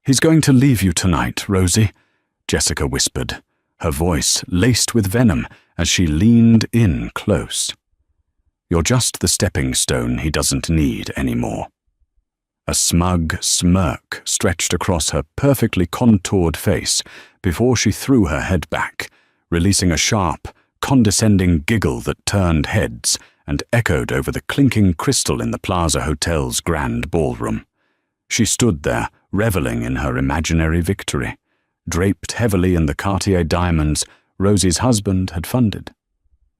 "He's going to leave you tonight, Rosie," Jessica whispered, her voice laced with venom as she leaned in close. "You're just the stepping stone he doesn't need anymore." A smug smirk stretched across her perfectly contoured face before she threw her head back, releasing a sharp, condescending giggle that turned heads and echoed over the clinking crystal in the Plaza Hotel's grand ballroom. She stood there, reveling in her imaginary victory, draped heavily in the Cartier diamonds Rosie's husband had funded.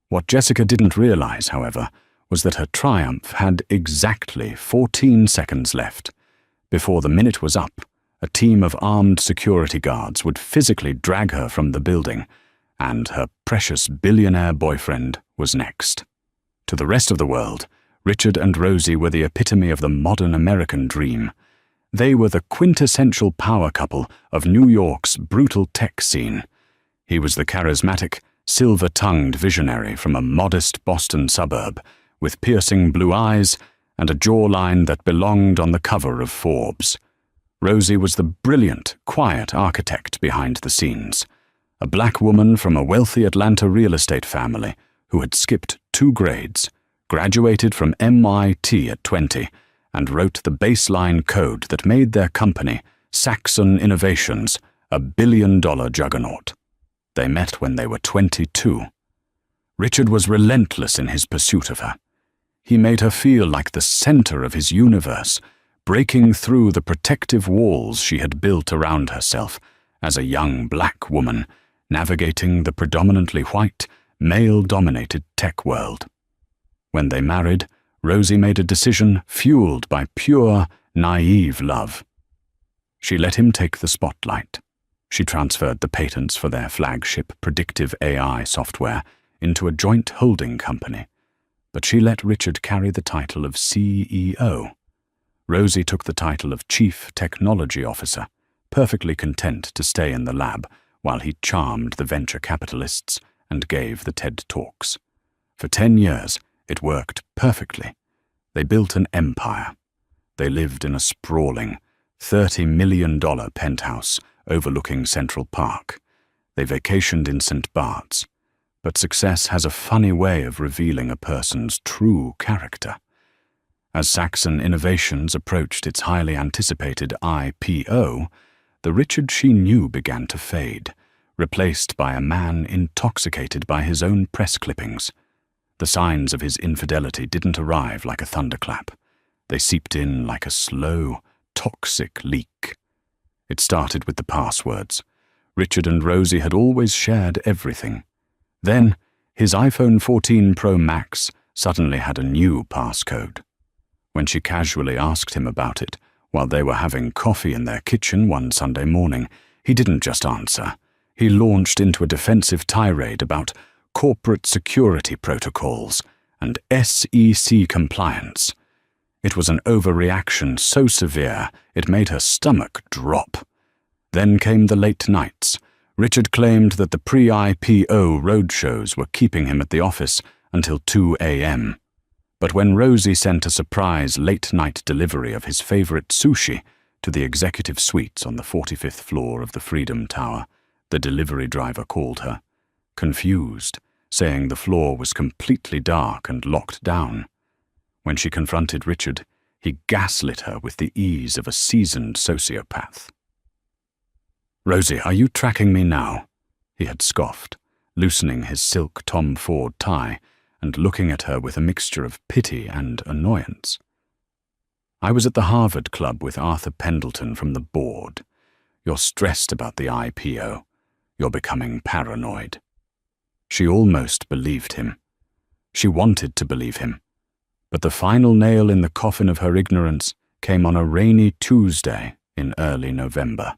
What Jessica didn't realize, however, was that her triumph had exactly 14 seconds left. Before the minute was up, a team of armed security guards would physically drag her from the building, and her precious billionaire boyfriend was next. To the rest of the world, Richard and Rosie were the epitome of the modern American dream. They were the quintessential power couple of New York's brutal tech scene. He was the charismatic, silver-tongued visionary from a modest Boston suburb, with piercing blue eyes and a jawline that belonged on the cover of Forbes. Rosie was the brilliant, quiet architect behind the scenes, a black woman from a wealthy Atlanta real estate family who had skipped 2 grades, graduated from MIT at 20, and wrote the baseline code that made their company, Saxon Innovations, a billion-dollar juggernaut. They met when they were 22. Richard was relentless in his pursuit of her. He made her feel like the center of his universe, breaking through the protective walls she had built around herself as a young black woman navigating the predominantly white, male-dominated tech world. When they married, Rosie made a decision fueled by pure, naive love. She let him take the spotlight. She transferred the patents for their flagship predictive AI software into a joint holding company, but she let Richard carry the title of CEO. Rosie took the title of Chief Technology Officer, perfectly content to stay in the lab while he charmed the venture capitalists and gave the TED Talks. For 10 years, it worked perfectly. They built an empire. They lived in a sprawling, $30 million penthouse overlooking Central Park. They vacationed in St. Bart's. But success has a funny way of revealing a person's true character. As Saxon Innovations approached its highly anticipated IPO, the Richard she knew began to fade, replaced by a man intoxicated by his own press clippings. The signs of his infidelity didn't arrive like a thunderclap. They seeped in like a slow, toxic leak. It started with the passwords. Richard and Rosie had always shared everything. Then, his iPhone 14 Pro Max suddenly had a new passcode. When she casually asked him about it while they were having coffee in their kitchen one Sunday morning, he didn't just answer. He launched into a defensive tirade about corporate security protocols and SEC compliance. It was an overreaction so severe it made her stomach drop. Then came the late nights. Richard claimed that the pre-IPO roadshows were keeping him at the office until 2 a.m. But when Rosie sent a surprise late-night delivery of his favorite sushi to the executive suites on the 45th floor of the Freedom Tower, the delivery driver called her, confused, saying the floor was completely dark and locked down. When she confronted Richard, he gaslit her with the ease of a seasoned sociopath. "Rosie, are you tracking me now?" he had scoffed, loosening his silk Tom Ford tie and looking at her with a mixture of pity and annoyance. "I was at the Harvard Club with Arthur Pendleton from the board. You're stressed about the IPO. You're becoming paranoid." She almost believed him. She wanted to believe him. But the final nail in the coffin of her ignorance came on a rainy Tuesday in early November.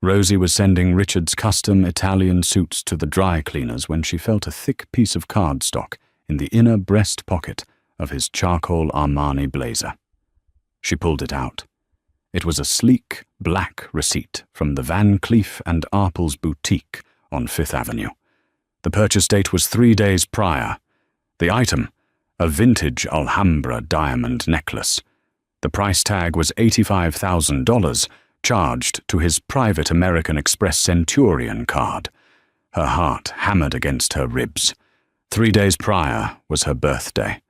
Rosie was sending Richard's custom Italian suits to the dry cleaners when she felt a thick piece of cardstock in the inner breast pocket of his charcoal Armani blazer. She pulled it out. It was a sleek, black receipt from the Van Cleef and Arpels boutique on Fifth Avenue. The purchase date was 3 days prior. The item, a vintage Alhambra diamond necklace. The price tag was $85,000, charged to his private American Express Centurion card. Her heart hammered against her ribs. 3 days prior was her birthday.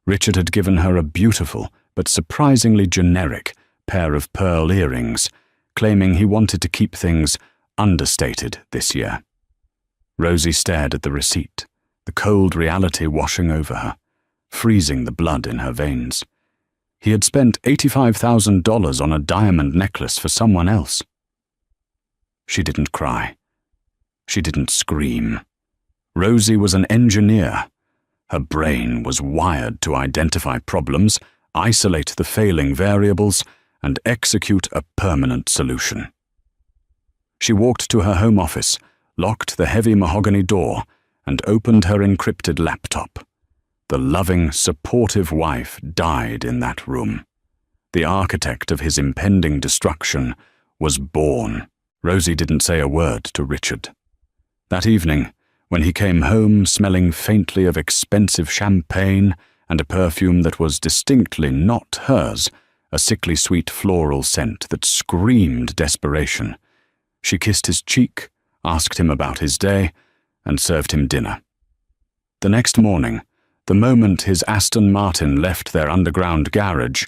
Richard had given her a beautiful but surprisingly generic pair of pearl earrings, claiming he wanted to keep things understated this year. Rosie stared at the receipt, the cold reality washing over her, freezing the blood in her veins. He had spent $85,000 on a diamond necklace for someone else. She didn't cry. She didn't scream. Rosie was an engineer. Her brain was wired to identify problems, isolate the failing variables, and execute a permanent solution. She walked to her home office, locked the heavy mahogany door, and opened her encrypted laptop. The loving, supportive wife died in that room. The architect of his impending destruction was born. Rosie didn't say a word to Richard. That evening, when he came home smelling faintly of expensive champagne and a perfume that was distinctly not hers, a sickly sweet floral scent that screamed desperation, she kissed his cheek, asked him about his day, and served him dinner. The next morning, the moment his Aston Martin left their underground garage,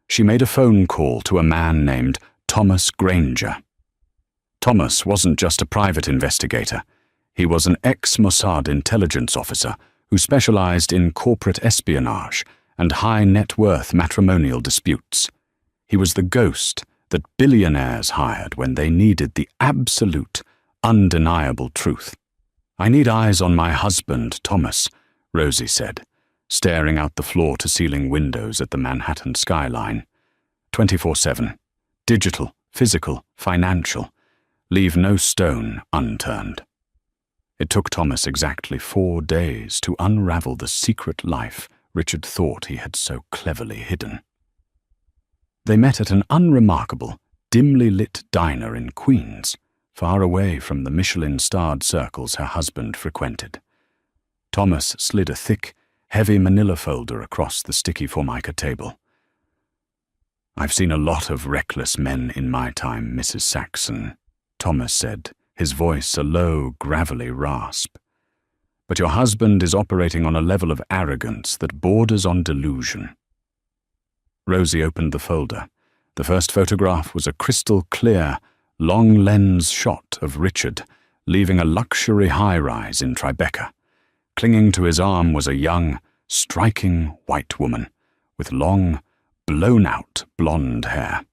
she made a phone call to a man named Thomas Granger. Thomas wasn't just a private investigator. He was an ex-Mossad intelligence officer who specialized in corporate espionage and high-net-worth matrimonial disputes. He was the ghost that billionaires hired when they needed the absolute, undeniable truth. "I need eyes on my husband, Thomas," Rosie said, staring out the floor-to-ceiling windows at the Manhattan skyline. 24/7. Digital, physical, financial. Leave no stone unturned. It took Thomas exactly 4 days to unravel the secret life Richard thought he had so cleverly hidden. They met at an unremarkable, dimly lit diner in Queens, far away from the Michelin-starred circles her husband frequented. Thomas slid a thick, heavy manila folder across the sticky formica table. "I've seen a lot of reckless men in my time, Mrs. Saxon," Thomas said, his voice a low, gravelly rasp. "But your husband is operating on a level of arrogance that borders on delusion." Rosie opened the folder. The first photograph was a crystal-clear, long-lens shot of Richard, leaving a luxury high-rise in Tribeca. Clinging to his arm was a young, striking white woman with long, blown-out blonde hair.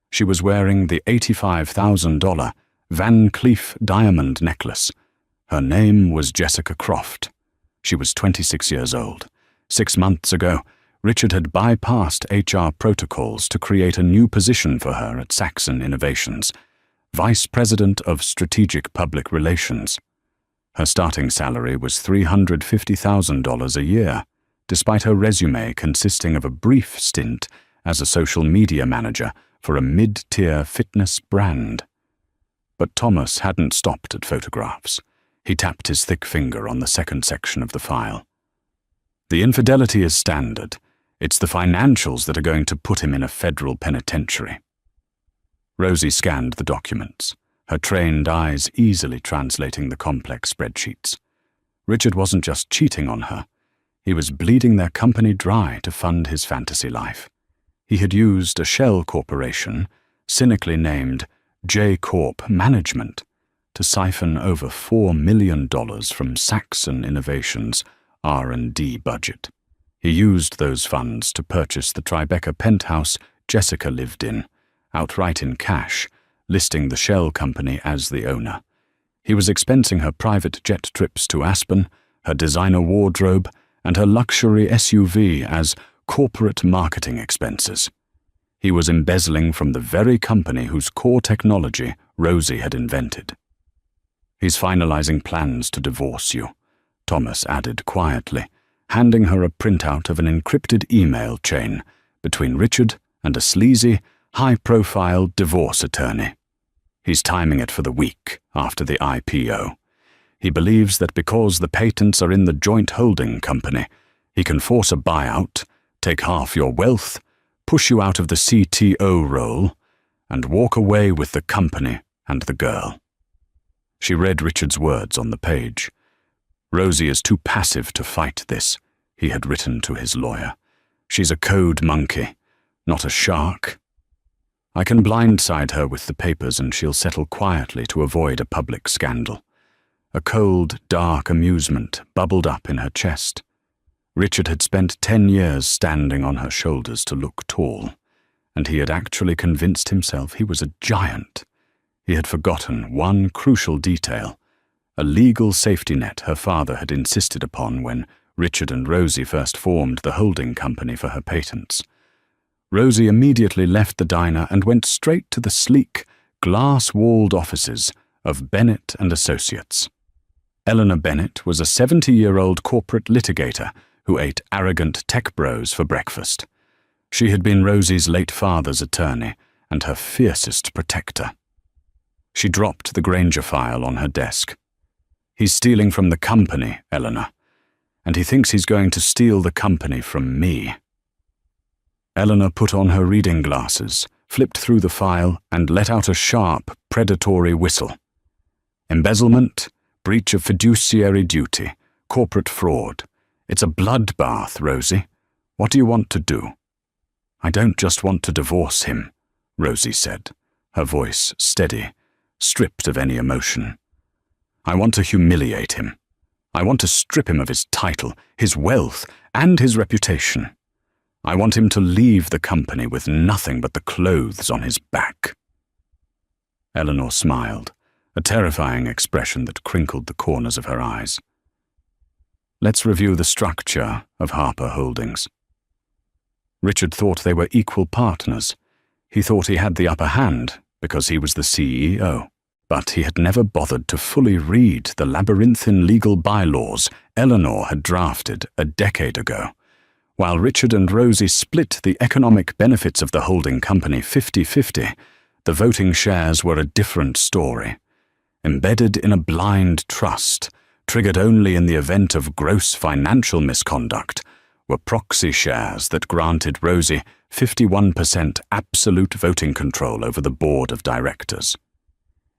She was wearing the $85,000 Van Cleef diamond necklace. Her name was Jessica Croft. She was 26 years old. 6 months ago, Richard had bypassed HR protocols to create a new position for her at Saxon Innovations, Vice President of Strategic Public Relations. Her starting salary was $350,000 a year, despite her resume consisting of a brief stint as a social media manager for a mid-tier fitness brand. But Thomas hadn't stopped at photographs. He tapped his thick finger on the second section of the file. "The infidelity is standard. It's the financials that are going to put him in a federal penitentiary." Rosie scanned the documents, her trained eyes easily translating the complex spreadsheets. Richard wasn't just cheating on her. He was bleeding their company dry to fund his fantasy life. He had used a shell corporation, cynically named J-Corp Management, to siphon over $4 million from Saxon Innovations' R&D budget. He used those funds to purchase the Tribeca penthouse Jessica lived in, outright in cash, listing the shell company as the owner. He was expensing her private jet trips to Aspen, her designer wardrobe, and her luxury SUV as corporate marketing expenses. He was embezzling from the very company whose core technology Rosie had invented. "He's finalizing plans to divorce you," Thomas added quietly, handing her a printout of an encrypted email chain between Richard and a sleazy, high-profile divorce attorney. He's timing it for the week after the IPO. He believes that because the patents are in the joint holding company, he can force a buyout, take half your wealth, push you out of the CTO role, and walk away with the company and the girl. She read Richard's words on the page. Rosie is too passive to fight this, he had written to his lawyer. She's a code monkey, not a shark. I can blindside her with the papers and she'll settle quietly to avoid a public scandal. A cold, dark amusement bubbled up in her chest. Richard had spent 10 years standing on her shoulders to look tall, and he had actually convinced himself he was a giant. He had forgotten one crucial detail, a legal safety net her father had insisted upon when Richard and Rosie first formed the holding company for her patents. Rosie immediately left the diner and went straight to the sleek, glass-walled offices of Bennett and Associates. Eleanor Bennett was a 70-year-old corporate litigator who ate arrogant tech bros for breakfast. She had been Rosie's late father's attorney and her fiercest protector. She dropped the Granger file on her desk. He's stealing from the company, Eleanor, and he thinks he's going to steal the company from me. Eleanor put on her reading glasses, flipped through the file, and let out a sharp, predatory whistle. Embezzlement, breach of fiduciary duty, corporate fraud. It's a bloodbath, Rosie. What do you want to do? I don't just want to divorce him, Rosie said, her voice steady, stripped of any emotion. I want to humiliate him. I want to strip him of his title, his wealth, and his reputation. I want him to leave the company with nothing but the clothes on his back. Eleanor smiled, a terrifying expression that crinkled the corners of her eyes. Let's review the structure of Harper Holdings. Richard thought they were equal partners. He thought he had the upper hand because he was the CEO. But he had never bothered to fully read the labyrinthine legal bylaws Eleanor had drafted a decade ago. While Richard and Rosie split the economic benefits of the holding company 50-50, the voting shares were a different story. Embedded in a blind trust, triggered only in the event of gross financial misconduct, were proxy shares that granted Rosie 51% absolute voting control over the board of directors.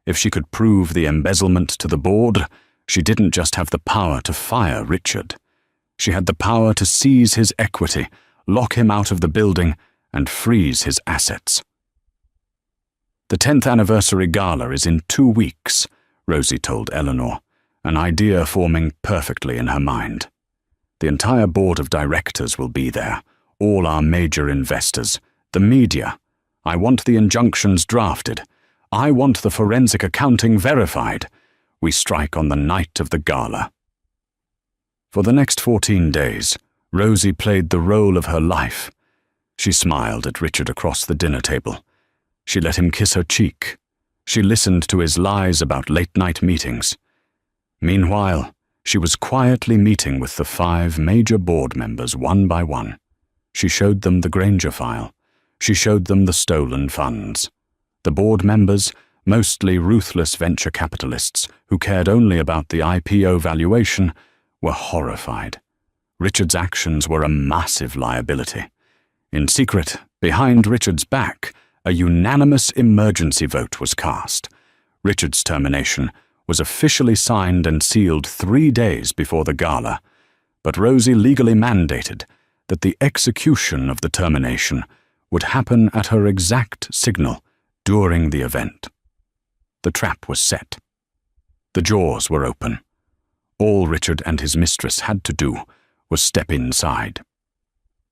If she could prove the embezzlement to the board, she didn't just have the power to fire Richard. She had the power to seize his equity, lock him out of the building, and freeze his assets. The 10th anniversary gala is in 2 weeks, Rosie told Eleanor, an idea forming perfectly in her mind. The entire board of directors will be there, all our major investors, the media. I want the injunctions drafted. I want the forensic accounting verified. We strike on the night of the gala. For the next 14 days, Rosie played the role of her life. She smiled at Richard across the dinner table. She let him kiss her cheek. She listened to his lies about late-night meetings. Meanwhile, she was quietly meeting with the 5 major board members one by one. She showed them the Granger file. She showed them the stolen funds. The board members, mostly ruthless venture capitalists who cared only about the IPO valuation, were horrified. Richard's actions were a massive liability. In secret, behind Richard's back, a unanimous emergency vote was cast. Richard's termination was officially signed and sealed 3 days before the gala, but Rosie legally mandated that the execution of the termination would happen at her exact signal during the event. The trap was set. The jaws were open. All Richard and his mistress had to do was step inside.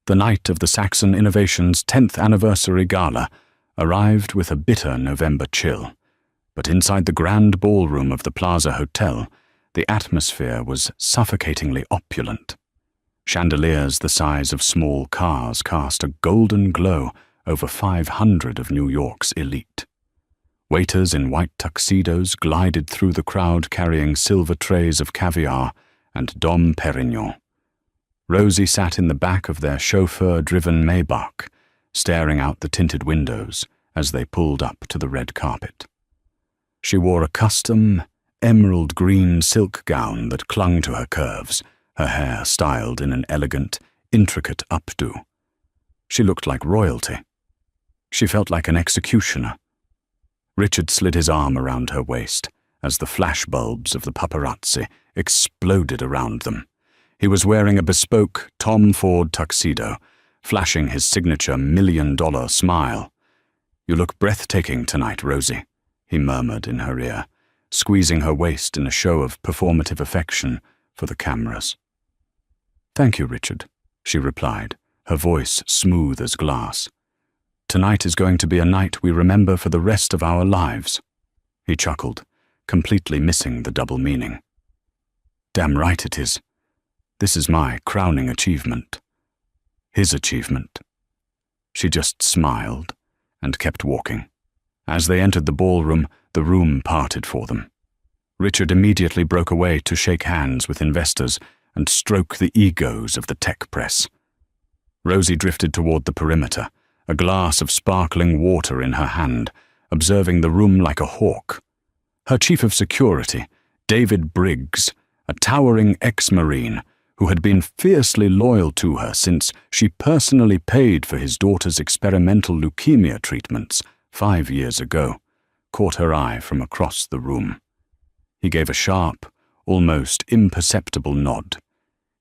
The night of the Saxon Innovations' 10th anniversary gala arrived with a bitter November chill, but inside the grand ballroom of the Plaza Hotel, the atmosphere was suffocatingly opulent. Chandeliers the size of small cars cast a golden glow over 500 of New York's elite. Waiters in white tuxedos glided through the crowd carrying silver trays of caviar and Dom Perignon. Rosie sat in the back of their chauffeur-driven Maybach, staring out the tinted windows as they pulled up to the red carpet. She wore a custom, emerald-green silk gown that clung to her curves, her hair styled in an elegant, intricate updo. She looked like royalty. She felt like an executioner, Richard slid his arm around her waist as the flashbulbs of the paparazzi exploded around them. He was wearing a bespoke Tom Ford tuxedo, flashing his signature $1,000,000 smile. "You look breathtaking tonight, Rosie," he murmured in her ear, squeezing her waist in a show of performative affection for the cameras. "Thank you, Richard," she replied, her voice smooth as glass. "Tonight is going to be a night we remember for the rest of our lives." He chuckled, completely missing the double meaning. "Damn right it is. This is my crowning achievement." His achievement. She just smiled and kept walking. As they entered the ballroom, the room parted for them. Richard immediately broke away to shake hands with investors and stroke the egos of the tech press. Rosie drifted toward the perimeter, a glass of sparkling water in her hand, observing the room like a hawk. Her chief of security, David Briggs, a towering ex-Marine who had been fiercely loyal to her since she personally paid for his daughter's experimental leukemia treatments 5 years ago, caught her eye from across the room. He gave a sharp, almost imperceptible nod.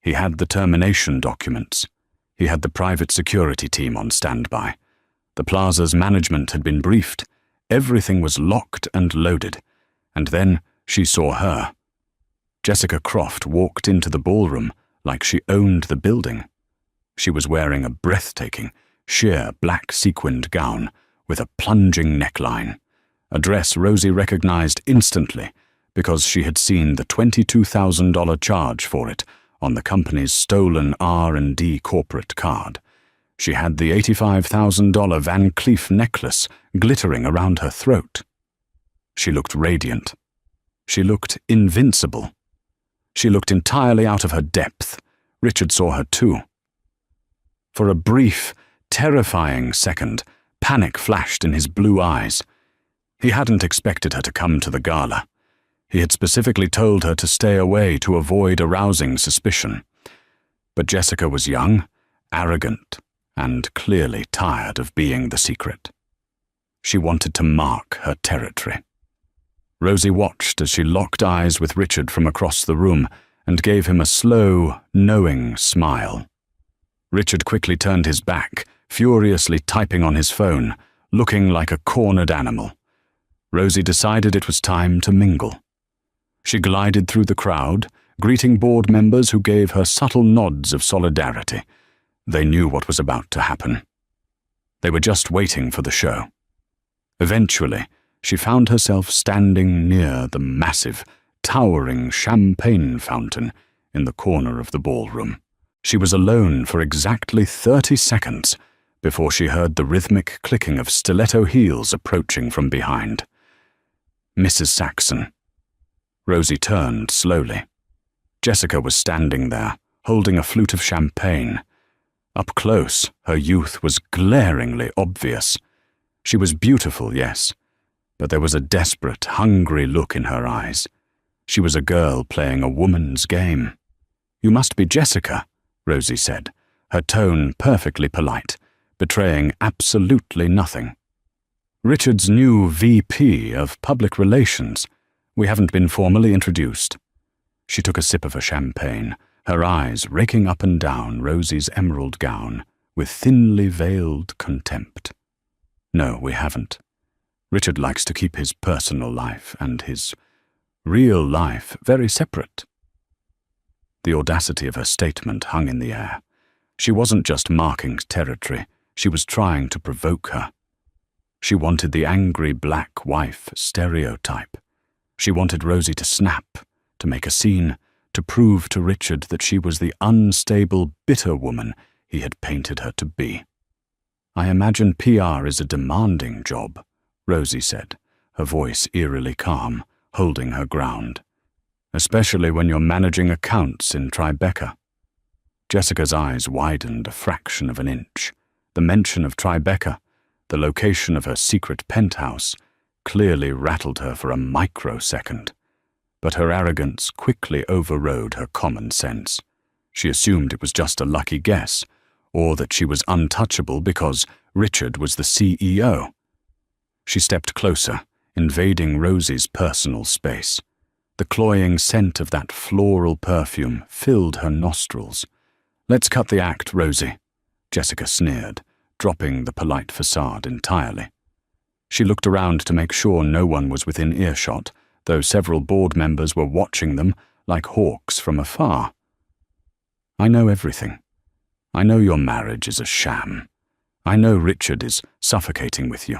He had the termination documents. He had the private security team on standby. The plaza's management had been briefed. Everything was locked and loaded. And then she saw her. Jessica Croft walked into the ballroom like she owned the building. She was wearing a breathtaking, sheer black sequined gown with a plunging neckline, a dress Rosie recognized instantly because she had seen the $22,000 charge for it on the company's stolen R&D corporate card. She had the $85,000 Van Cleef necklace glittering around her throat. She looked radiant. She looked invincible. She looked entirely out of her depth. Richard saw her too. For a brief, terrifying second, panic flashed in his blue eyes. He hadn't expected her to come to the gala. He had specifically told her to stay away to avoid arousing suspicion. But Jessica was young, arrogant, and clearly tired of being the secret. She wanted to mark her territory. Rosie watched as she locked eyes with Richard from across the room and gave him a slow, knowing smile. Richard quickly turned his back, furiously typing on his phone, looking like a cornered animal. Rosie decided it was time to mingle. She glided through the crowd, greeting board members who gave her subtle nods of solidarity. They knew what was about to happen. They were just waiting for the show. Eventually, she found herself standing near the massive, towering champagne fountain in the corner of the ballroom. She was alone for exactly 30 seconds before she heard the rhythmic clicking of stiletto heels approaching from behind. Mrs. Saxon. Rosie turned slowly. Jessica was standing there, holding a flute of champagne. Up close, her youth was glaringly obvious. She was beautiful, yes, but there was a desperate, hungry look in her eyes. She was a girl playing a woman's game. "You must be Jessica," Rosie said, her tone perfectly polite, betraying absolutely nothing. "Richard's new VP of Public Relations. We haven't been formally introduced." She took a sip of her champagne, her eyes raking up and down Rosie's emerald gown with thinly veiled contempt. "No, we haven't. Richard likes to keep his personal life and his real life very separate." The audacity of her statement hung in the air. She wasn't just marking territory, she was trying to provoke her. She wanted the angry black wife stereotype. She wanted Rosie to snap, to make a scene, to prove to Richard that she was the unstable, bitter woman he had painted her to be. "I imagine PR is a demanding job," Rosie said, her voice eerily calm, holding her ground. "Especially when you're managing accounts in Tribeca." Jessica's eyes widened a fraction of an inch. The mention of Tribeca, the location of her secret penthouse, clearly rattled her for a microsecond. But her arrogance quickly overrode her common sense. She assumed it was just a lucky guess, or that she was untouchable because Richard was the CEO. She stepped closer, invading Rosie's personal space. The cloying scent of that floral perfume filled her nostrils. "Let's cut the act, Rosie," Jessica sneered, dropping the polite facade entirely. She looked around to make sure no one was within earshot, though several board members were watching them like hawks from afar. "I know everything. I know your marriage is a sham. I know Richard is suffocating with you.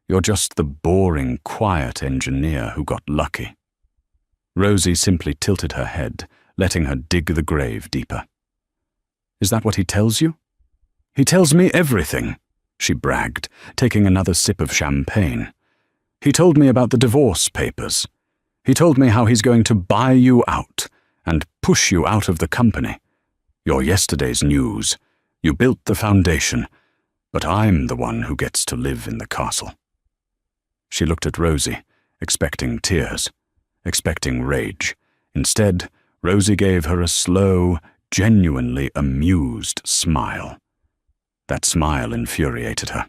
You're just the boring, quiet engineer who got lucky." Rosie simply tilted her head, letting her dig the grave deeper. "Is that what he tells you?" "He tells me everything," she bragged, taking another sip of champagne. "He told me about the divorce papers. He told me how he's going to buy you out and push you out of the company. You're yesterday's news. You built the foundation, but I'm the one who gets to live in the castle." She looked at Rosie, expecting tears, expecting rage. Instead, Rosie gave her a slow, genuinely amused smile. That smile infuriated her.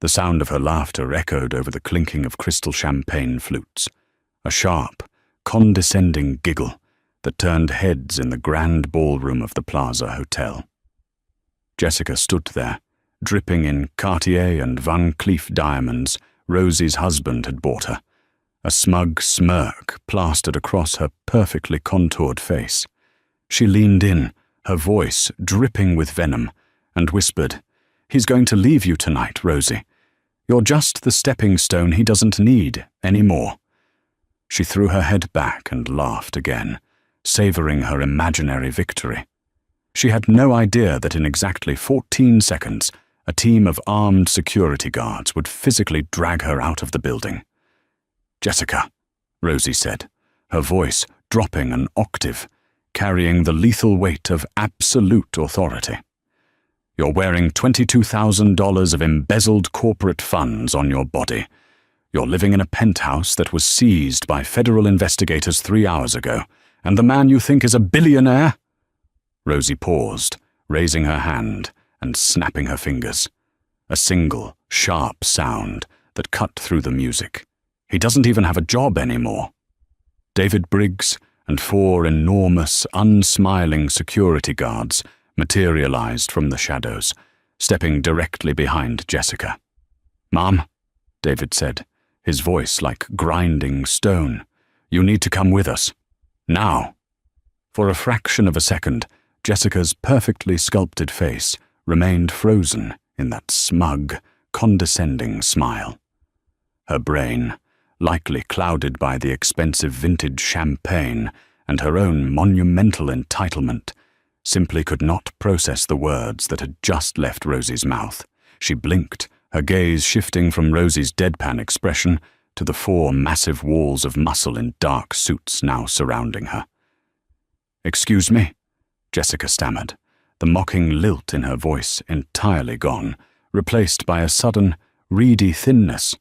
The sound of her laughter echoed over the clinking of crystal champagne flutes, a sharp, condescending giggle that turned heads in the grand ballroom of the Plaza Hotel. Jessica stood there, dripping in Cartier and Van Cleef diamonds Rosie's husband had bought her, a smug smirk plastered across her perfectly contoured face. She leaned in, her voice dripping with venom, and whispered, "He's going to leave you tonight, Rosie. You're just the stepping stone he doesn't need anymore." She threw her head back and laughed again, savoring her imaginary victory. She had no idea that in exactly 14 seconds, a team of armed security guards would physically drag her out of the building. "Jessica," Rosie said, her voice dropping an octave, carrying the lethal weight of absolute authority. "You're wearing $22,000 of embezzled corporate funds on your body. You're living in a penthouse that was seized by federal investigators 3 hours ago, and the man you think is a billionaire?" Rosie paused, raising her hand and snapping her fingers. A single, sharp sound that cut through the music. "He doesn't even have a job anymore." David Briggs and 4 enormous, unsmiling security guards materialized from the shadows, stepping directly behind Jessica. "Mom," David said, his voice like grinding stone, "you need to come with us. Now." For a fraction of a second, Jessica's perfectly sculpted face remained frozen in that smug, condescending smile. Her brain, likely clouded by the expensive vintage champagne and her own monumental entitlement, simply could not process the words that had just left Rosie's mouth. She blinked, her gaze shifting from Rosie's deadpan expression to the 4 massive walls of muscle in dark suits now surrounding her. "Excuse me," Jessica stammered, the mocking lilt in her voice entirely gone, replaced by a sudden, reedy thinness.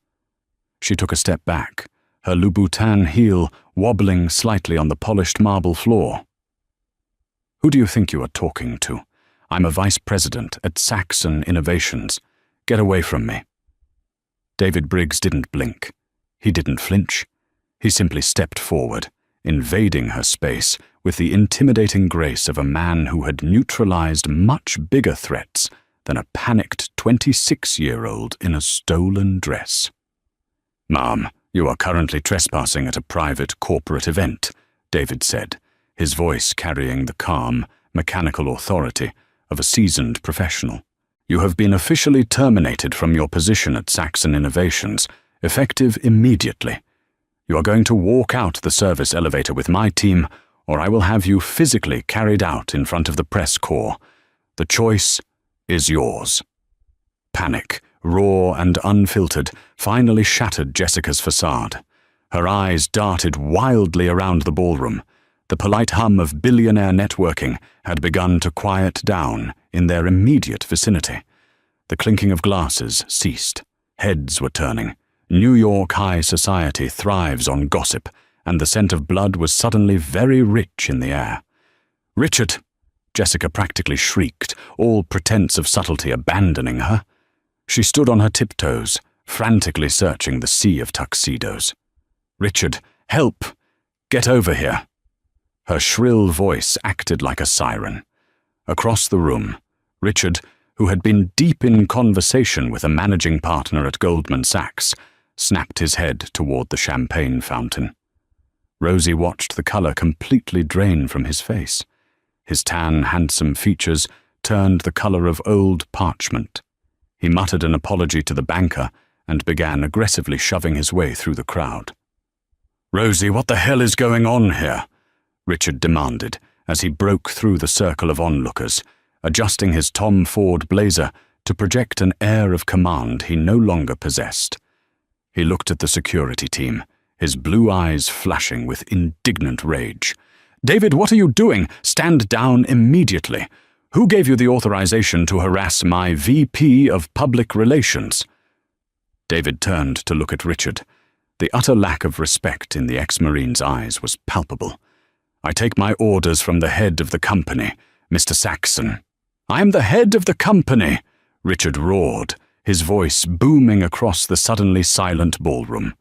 She took a step back, her Louboutin heel wobbling slightly on the polished marble floor. "Who do you think you are talking to? I'm a vice president at Saxon Innovations. Get away from me." David Briggs didn't blink. He didn't flinch. He simply stepped forward, invading her space with the intimidating grace of a man who had neutralized much bigger threats than a panicked 26-year-old in a stolen dress. "Ma'am, you are currently trespassing at a private corporate event," David said, his voice carrying the calm, mechanical authority of a seasoned professional. "You have been officially terminated from your position at Saxon Innovations, effective immediately. You are going to walk out the service elevator with my team, or I will have you physically carried out in front of the press corps. The choice is yours." Panic, raw and unfiltered, finally shattered Jessica's facade. Her eyes darted wildly around the ballroom. The polite hum of Billionaire networking had begun to quiet down in their immediate vicinity. The clinking of glasses ceased. Heads were turning. New York high society thrives on gossip, and the scent of blood was suddenly very rich in the air. "Richard!" Jessica practically shrieked, all pretense of subtlety abandoning her. She stood on her tiptoes, frantically searching the sea of tuxedos. "Richard, help! Get over here!" Her shrill voice acted like a siren. Across the room, Richard, who had been deep in conversation with a managing partner at Goldman Sachs, snapped his head toward the champagne fountain. Rosie watched the color completely drain from his face. His tan, handsome features turned the color of old parchment. He muttered an apology to the banker and began aggressively shoving his way through the crowd. "Rosie, what the hell is going on here?" Richard demanded as he broke through the circle of onlookers, adjusting his Tom Ford blazer to project an air of command he no longer possessed. He looked at the security team, his blue eyes flashing with indignant rage. "David, what are you doing? Stand down immediately. Who gave you the authorization to harass my VP of Public Relations?" David turned to look at Richard. The utter lack of respect in the ex-Marine's eyes was palpable. "I take my orders from the head of the company, Mr. Saxon." "I am the head of the company," Richard roared, his voice booming across the suddenly silent ballroom.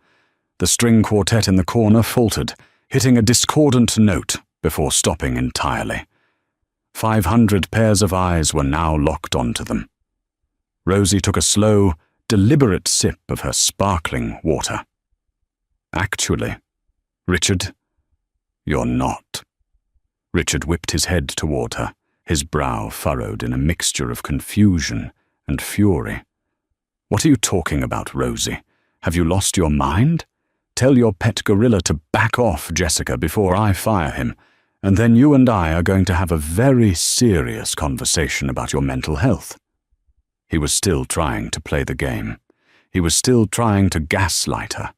The string quartet in the corner faltered, hitting a discordant note before stopping entirely. 500 pairs of eyes were now locked onto them. Rosie took a slow, deliberate sip of her sparkling water. "Actually, Richard, you're not." Richard whipped his head toward her, his brow furrowed in a mixture of confusion and fury. "What are you talking about, Rosie? Have you lost your mind? Tell your pet gorilla to back off, Jessica, before I fire him, and then you and I are going to have a very serious conversation about your mental health." He was still trying to play the game. He was still trying to gaslight her,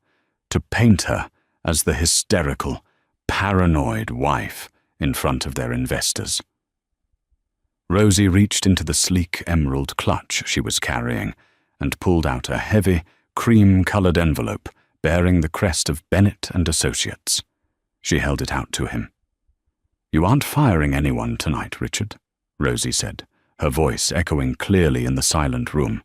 to paint her as the hysterical, paranoid wife in front of their investors. Rosie reached into the sleek emerald clutch she was carrying and pulled out a heavy, cream-colored envelope bearing the crest of Bennett and Associates. She held it out to him. "You aren't firing anyone tonight, Richard," Rosie said, her voice echoing clearly in the silent room.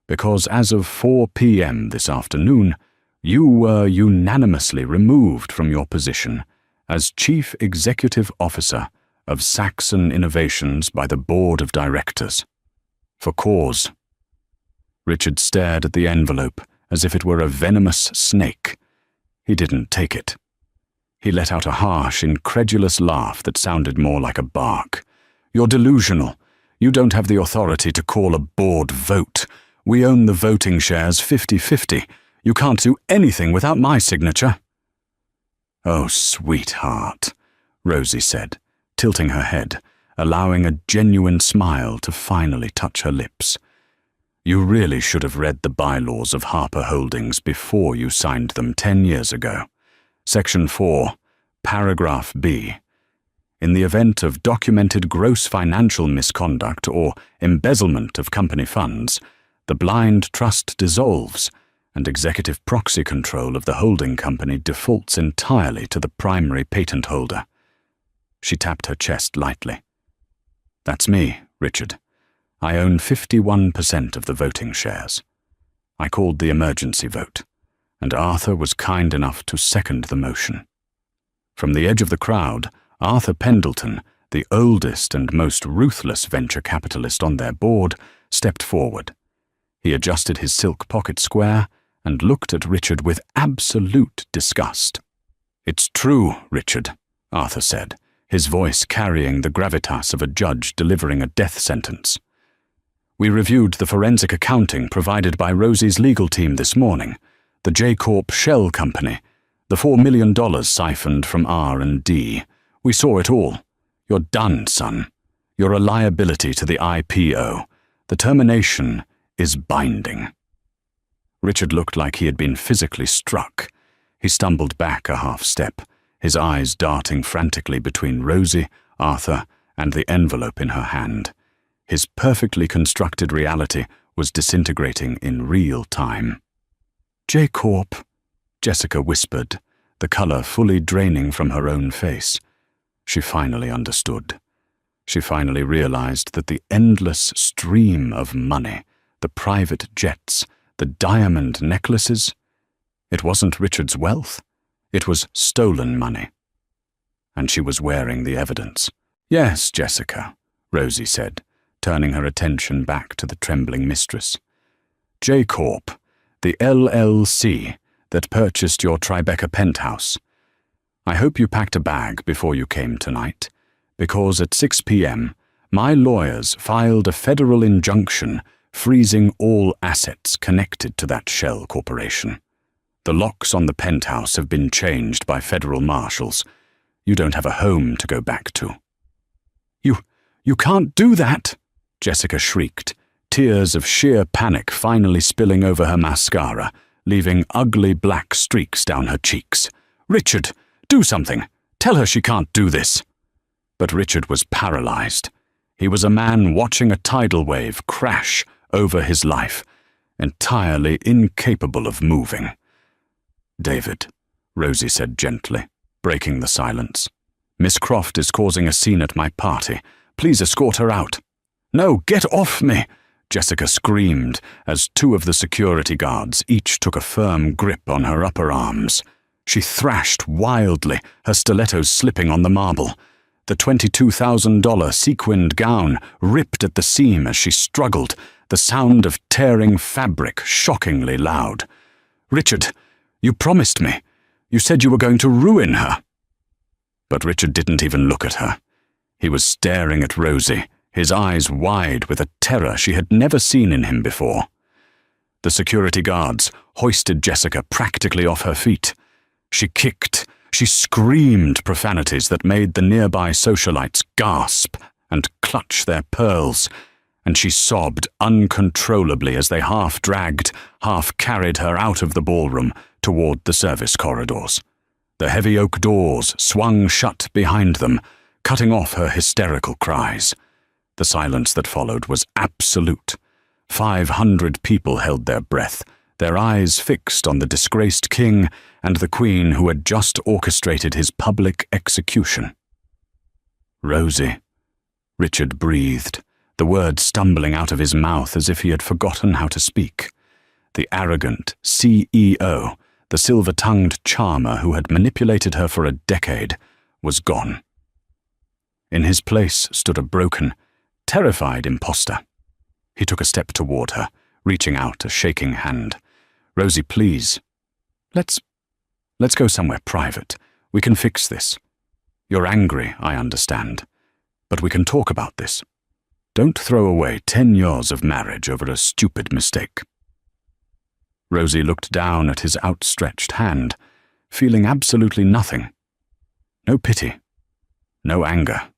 "Because as of 4 p.m. this afternoon, you were unanimously removed from your position as Chief Executive Officer of Saxon Innovations by the Board of Directors. For cause." Richard stared at the envelope as if it were a venomous snake. He didn't take it. He let out a harsh, incredulous laugh that sounded more like a bark. "You're delusional. You don't have the authority to call a board vote. We own the voting shares 50-50. You can't do anything without my signature." "Oh, sweetheart," Rosie said, tilting her head, allowing a genuine smile to finally touch her lips. "You really should have read the bylaws of Harper Holdings before you signed them 10 years ago. Section 4, Paragraph B. In the event of documented gross financial misconduct or embezzlement of company funds, the blind trust dissolves, and executive proxy control of the holding company defaults entirely to the primary patent holder." She tapped her chest lightly. "That's me, Richard. I own 51% of the voting shares. I called the emergency vote, and Arthur was kind enough to second the motion." From the edge of the crowd, Arthur Pendleton, the oldest and most ruthless venture capitalist on their board, stepped forward. He adjusted his silk pocket square and looked at Richard with absolute disgust. "It's true, Richard," Arthur said, his voice carrying the gravitas of a judge delivering a death sentence. "We reviewed the forensic accounting provided by Rosie's legal team this morning, the J-Corp Shell Company, the $4 million siphoned from R&D. We saw it all. You're done, son. You're a liability to the IPO. The termination is binding." Richard looked like he had been physically struck. He stumbled back a half step, his eyes darting frantically between Rosie, Arthur, and the envelope in her hand. His perfectly constructed reality was disintegrating in real time. "J-Corp," Jessica whispered, the color fully draining from her own face. She finally understood. She finally realized that the endless stream of money, the private jets, The diamond necklaces? It wasn't Richard's wealth. It was stolen money. And she was wearing the evidence. "Yes, Jessica," Rosie said, turning her attention back to the trembling mistress. "J Corp, the LLC that purchased your Tribeca penthouse. I hope you packed a bag before you came tonight, because at 6 p.m., my lawyers filed a federal injunction freezing all assets connected to that shell corporation. The locks on the penthouse have been changed by federal marshals. You don't have a home to go back to." You can't do that," Jessica shrieked, tears of sheer panic finally spilling over her mascara, leaving ugly black streaks down her cheeks. "Richard, do something. Tell her she can't do this." But Richard was paralyzed. He was a man watching a tidal wave crash over his life, entirely incapable of moving. "David," Rosie said gently, breaking the silence. "Miss Croft is causing a scene at my party. Please escort her out." "No, get off me!" Jessica screamed as two of the security guards each took a firm grip on her upper arms. She thrashed wildly, her stilettos slipping on the marble. The $22,000 sequined gown ripped at the seam as she struggled, the sound of tearing fabric shockingly loud. "Richard, you promised me. You said you were going to ruin her." But Richard didn't even look at her. He was staring at Rosie, his eyes wide with a terror she had never seen in him before. The security guards hoisted Jessica practically off her feet. She kicked, she screamed profanities that made the nearby socialites gasp and clutch their pearls, and she sobbed uncontrollably as they half-dragged, half-carried her out of the ballroom toward the service corridors. The heavy oak doors swung shut behind them, cutting off her hysterical cries. The silence that followed was absolute. 500 people held their breath, their eyes fixed on the disgraced king and the queen who had just orchestrated his public execution. "Rosie," Richard breathed, the words stumbling out of his mouth as if he had forgotten how to speak. The arrogant CEO, the silver-tongued charmer who had manipulated her for a decade, was gone. In his place stood a broken, terrified imposter. He took a step toward her, reaching out a shaking hand. "Rosie, please. Let's go somewhere private. We can fix this. You're angry, I understand, but we can talk about this. Don't throw away 10 years of marriage over a stupid mistake." Rosie looked down at his outstretched hand, feeling absolutely nothing. No pity, no anger.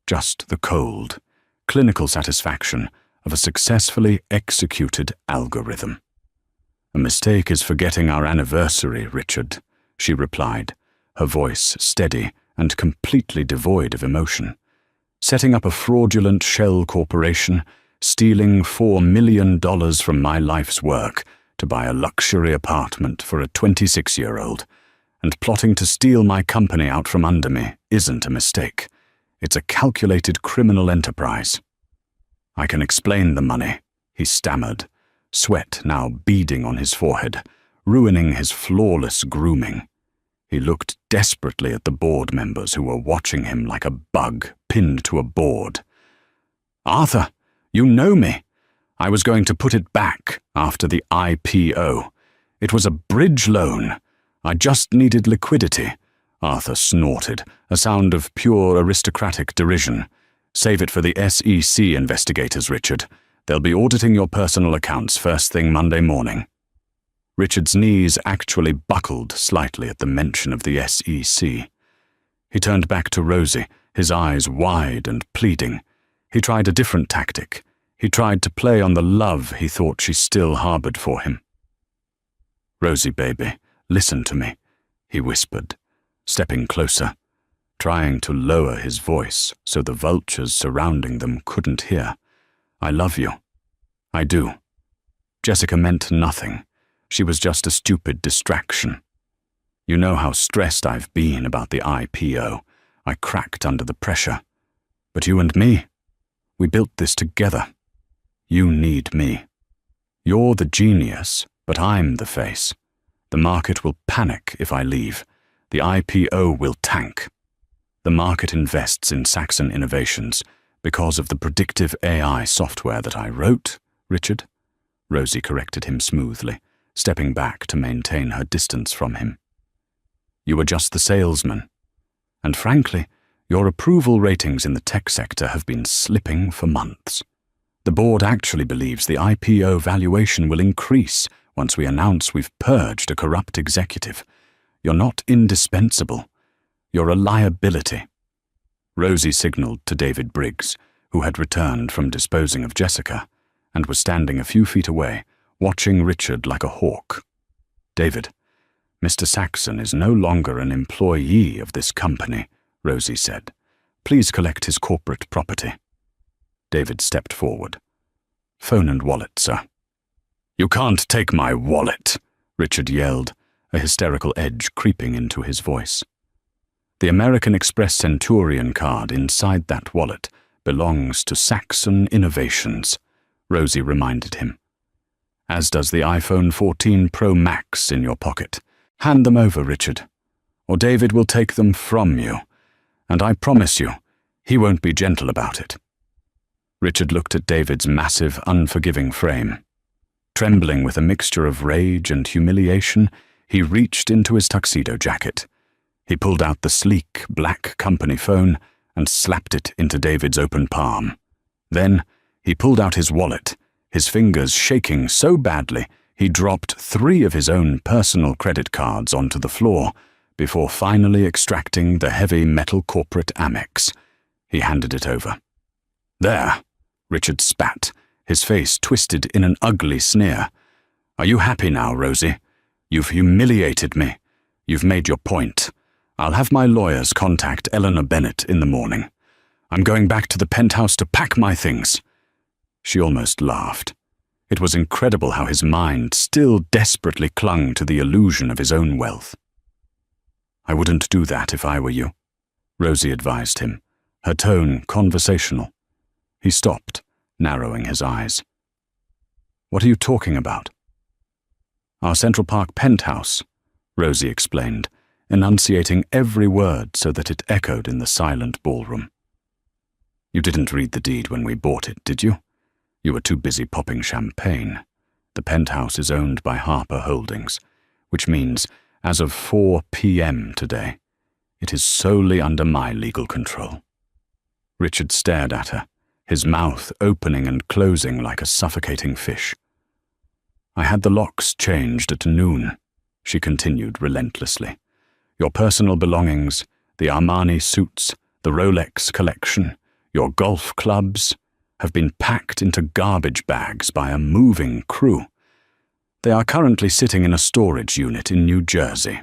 Just the cold, clinical satisfaction of a successfully executed algorithm. "A mistake is forgetting our anniversary, Richard," she replied, her voice steady and completely devoid of emotion. "Setting up a fraudulent shell corporation, stealing $4 million from my life's work to buy a luxury apartment for a 26-year-old, and plotting to steal my company out from under me isn't a mistake. It's a calculated criminal enterprise." "I can explain the money," he stammered, sweat now beading on his forehead, ruining his flawless grooming. He looked desperately at the board members who were watching him like a bug pinned to a board. "Arthur, you know me. I was going to put it back after the IPO. It was a bridge loan. I just needed liquidity." Arthur snorted, a sound of pure aristocratic derision. "Save it for the SEC investigators, Richard. They'll be auditing your personal accounts first thing Monday morning." Richard's knees actually buckled slightly at the mention of the SEC. He turned back to Rosie, his eyes wide and pleading. He tried a different tactic. He tried to play on the love he thought she still harbored for him. "Rosie, baby, listen to me," he whispered, stepping closer, trying to lower his voice so the vultures surrounding them couldn't hear. "I love you. I do. Jessica meant nothing. She was just a stupid distraction. You know how stressed I've been about the IPO. I cracked under the pressure. But you and me, we built this together. You need me. You're the genius, but I'm the face. The market will panic if I leave. The IPO will tank. The market invests in Saxon Innovations because of the predictive AI software that I wrote, Richard. Rosie corrected him smoothly, stepping back to maintain her distance from him. You were just the salesman. And frankly, your approval ratings in the tech sector have been slipping for months. The board actually believes the IPO valuation will increase once we announce we've purged a corrupt executive. You're not indispensable. You're a liability. Rosie signaled to David Briggs, who had returned from disposing of Jessica, and was standing a few feet away, watching Richard like a hawk. David, Mr. Saxon is no longer an employee of this company, Rosie said. Please collect his corporate property. David stepped forward. Phone and wallet, sir. You can't take my wallet, Richard yelled, a hysterical edge creeping into his voice. The American Express Centurion card inside that wallet belongs to Saxon Innovations, Rosie reminded him. As does the iPhone 14 Pro Max in your pocket. Hand them over, Richard, or David will take them from you, and I promise you, he won't be gentle about it. Richard looked at David's massive, unforgiving frame. Trembling with a mixture of rage and humiliation, he reached into his tuxedo jacket. He pulled out the sleek, black company phone and slapped it into David's open palm. Then, he pulled out his wallet, his fingers shaking so badly he dropped 3 of his own personal credit cards onto the floor before finally extracting the heavy metal corporate Amex. He handed it over. There, Richard spat, his face twisted in an ugly sneer. Are you happy now, Rosie? You've humiliated me. You've made your point. I'll have my lawyers contact Eleanor Bennett in the morning. I'm going back to the penthouse to pack my things. She almost laughed. It was incredible how his mind still desperately clung to the illusion of his own wealth. I wouldn't do that if I were you, Rosie advised him, her tone conversational. He stopped, narrowing his eyes. What are you talking about? Our Central Park penthouse, Rosie explained, enunciating every word so that it echoed in the silent ballroom. You didn't read the deed when we bought it, did you? You were too busy popping champagne. The penthouse is owned by Harper Holdings, which means, as of 4 p.m. today, it is solely under my legal control. Richard stared at her, his mouth opening and closing like a suffocating fish. I had the locks changed at noon, she continued relentlessly. Your personal belongings, the Armani suits, the Rolex collection, your golf clubs, have been packed into garbage bags by a moving crew. They are currently sitting in a storage unit in New Jersey.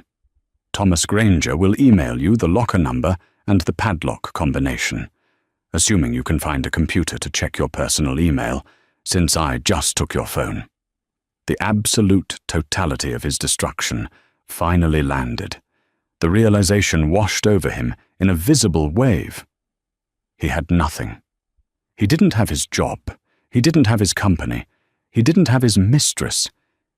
Thomas Granger will email you the locker number and the padlock combination, assuming you can find a computer to check your personal email, since I just took your phone. The absolute totality of his destruction finally landed. The realization washed over him in a visible wave. He had nothing. He didn't have his job. He didn't have his company. He didn't have his mistress.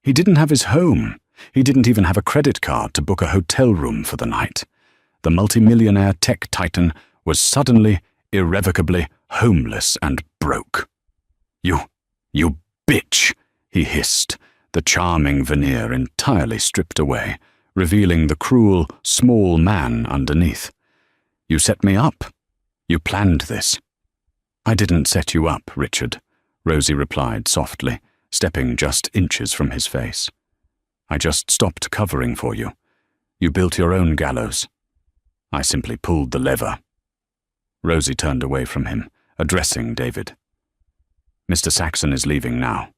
He didn't have his home. He didn't even have a credit card to book a hotel room for the night. The multimillionaire tech titan was suddenly, irrevocably homeless and broke. You bitch, he hissed, the charming veneer entirely stripped away, revealing the cruel, small man underneath. You set me up. You planned this. I didn't set you up, Richard, Rosie replied softly, stepping just inches from his face. I just stopped covering for you. You built your own gallows. I simply pulled the lever. Rosie turned away from him, addressing David. Mr. Saxon is leaving now.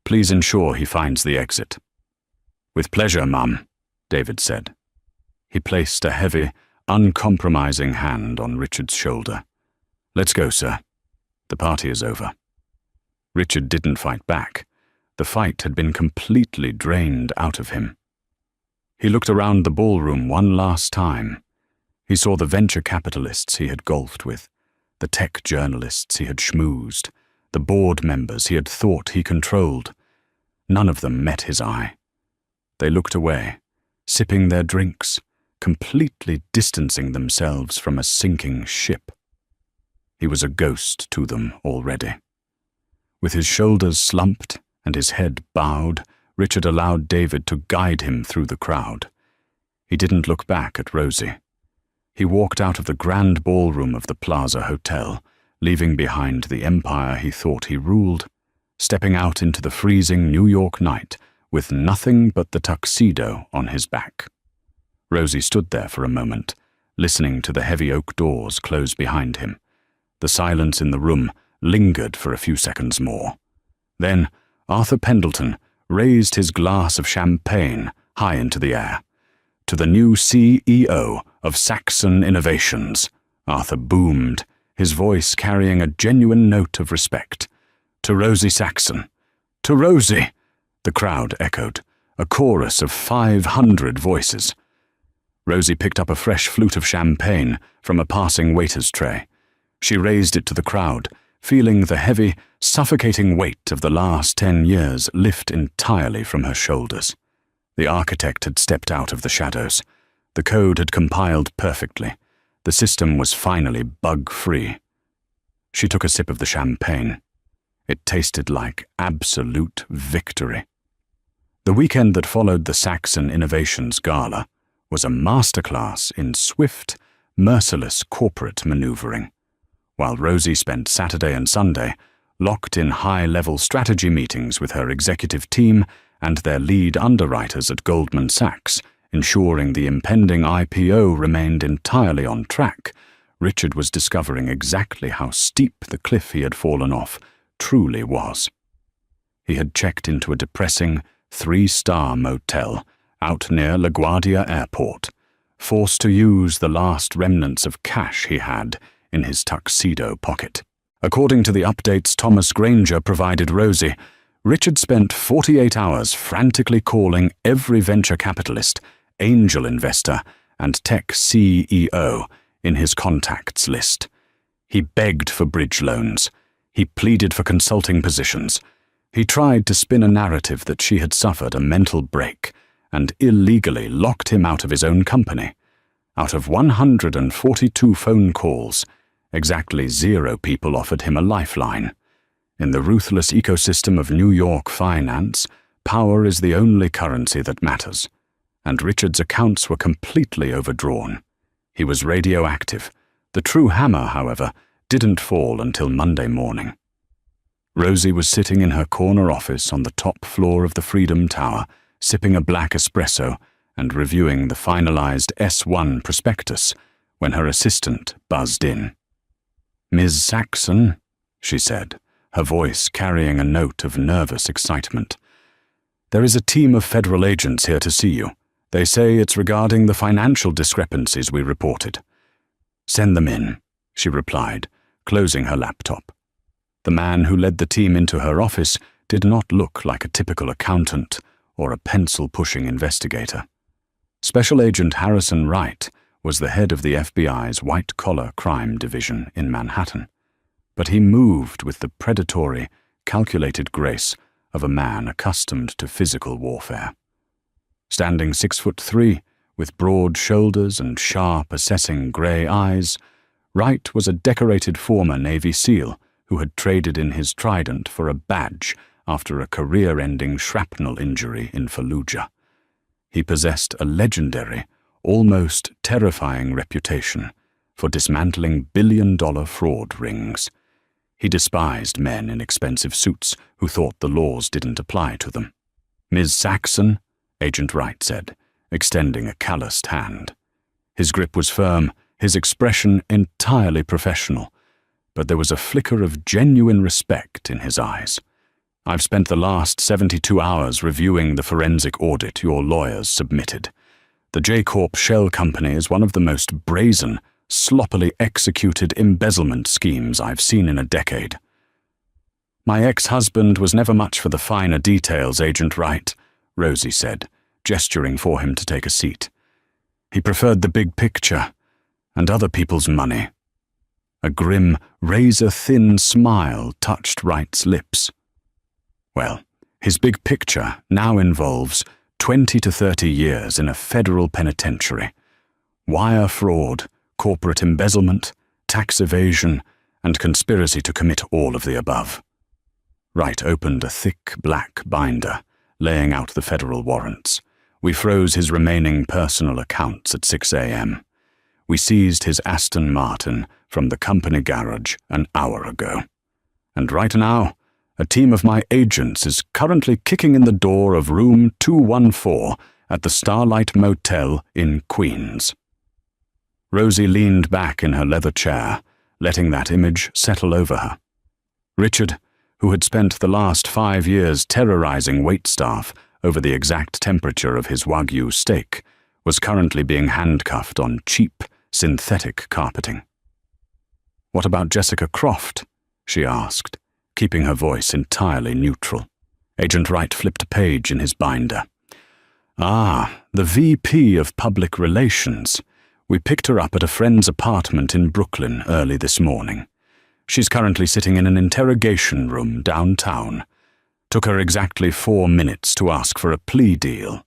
Please ensure he finds the exit. With pleasure, Mum, David said. He placed a heavy, uncompromising hand on Richard's shoulder. Let's go, sir. The party is over. Richard didn't fight back. The fight had been completely drained out of him. He looked around the ballroom one last time. He saw the venture capitalists he had golfed with, the tech journalists he had schmoozed, the board members he had thought he controlled. None of them met his eye. They looked away, sipping their drinks, completely distancing themselves from a sinking ship. He was a ghost to them already. With his shoulders slumped and his head bowed, Richard allowed David to guide him through the crowd. He didn't look back at Rosie. He walked out of the grand ballroom of the Plaza Hotel, leaving behind the empire he thought he ruled, stepping out into the freezing New York night with nothing but the tuxedo on his back. Rosie stood there for a moment, listening to the heavy oak doors close behind him. The silence in the room lingered for a few seconds more. Then Arthur Pendleton raised his glass of champagne high into the air. "To the new CEO of Saxon Innovations," Arthur boomed, his voice carrying a genuine note of respect. "To Rosie Saxon." "To Rosie!" the crowd echoed, a chorus of 500 voices. Rosie picked up a fresh flute of champagne from a passing waiter's tray. She raised it to the crowd, feeling the heavy, suffocating weight of the last 10 years lift entirely from her shoulders. The architect had stepped out of the shadows. The code had compiled perfectly. The system was finally bug-free. She took a sip of the champagne. It tasted like absolute victory. The weekend that followed the Saxon Innovations Gala was a masterclass in swift, merciless corporate maneuvering. While Rosie spent Saturday and Sunday locked in high-level strategy meetings with her executive team and their lead underwriters at Goldman Sachs, ensuring the impending IPO remained entirely on track, Richard was discovering exactly how steep the cliff he had fallen off truly was. He had checked into a depressing 3-star motel out near LaGuardia Airport, forced to use the last remnants of cash he had in his tuxedo pocket. According to the updates Thomas Granger provided Rosie, Richard spent 48 hours frantically calling every venture capitalist, angel investor, and tech CEO in his contacts list. He begged for bridge loans. He pleaded for consulting positions. He tried to spin a narrative that she had suffered a mental break and illegally locked him out of his own company. Out of 142 phone calls, exactly 0 people offered him a lifeline. In the ruthless ecosystem of New York finance, power is the only currency that matters, and Richard's accounts were completely overdrawn. He was radioactive. The true hammer, however, didn't fall until Monday morning. Rosie was sitting in her corner office on the top floor of the Freedom Tower, sipping a black espresso and reviewing the finalized S1 prospectus when her assistant buzzed in. "Ms. Saxon," she said, her voice carrying a note of nervous excitement. "There is a team of federal agents here to see you. They say it's regarding the financial discrepancies we reported." "Send them in," she replied, closing her laptop. The man who led the team into her office did not look like a typical accountant or a pencil-pushing investigator. Special Agent Harrison Wright was the head of the FBI's white-collar crime division in Manhattan, but he moved with the predatory, calculated grace of a man accustomed to physical warfare. Standing 6'3", with broad shoulders and sharp, assessing grey eyes, Wright was a decorated former Navy SEAL who had traded in his trident for a badge after a career-ending shrapnel injury in Fallujah. He possessed a legendary, almost terrifying reputation for dismantling billion-dollar fraud rings. He despised men in expensive suits who thought the laws didn't apply to them. "Ms. Saxon," Agent Wright said, extending a calloused hand. His grip was firm, his expression entirely professional, but there was a flicker of genuine respect in his eyes. "I've spent the last 72 hours reviewing the forensic audit your lawyers submitted. The J-Corp shell company is one of the most brazen, sloppily executed embezzlement schemes I've seen in a decade." "My ex-husband was never much for the finer details, Agent Wright," Rosie said, gesturing for him to take a seat. "He preferred the big picture and other people's money." A grim, razor-thin smile touched Wright's lips. "Well, His big picture now involves 20 to 30 years in a federal penitentiary, wire fraud, corporate embezzlement, tax evasion, and conspiracy to commit all of the above. Wright opened a thick black binder, laying out the federal warrants. We froze his remaining personal accounts at 6 a.m. We seized his Aston Martin from the company garage an hour ago. And right now, a team of my agents is currently kicking in the door of room 214 at the Starlight Motel in Queens. Rosie leaned back in her leather chair, letting that image settle over her. Richard, who had spent the last 5 years terrorizing waitstaff over the exact temperature of his Wagyu steak, was currently being handcuffed on cheap, synthetic carpeting. "What about Jessica Croft?" she asked, keeping her voice entirely neutral. Agent Wright flipped a page in his binder. The VP of Public Relations. We picked her up at a friend's apartment in Brooklyn early this morning. She's currently sitting in an interrogation room downtown. Took her exactly 4 minutes to ask for a plea deal.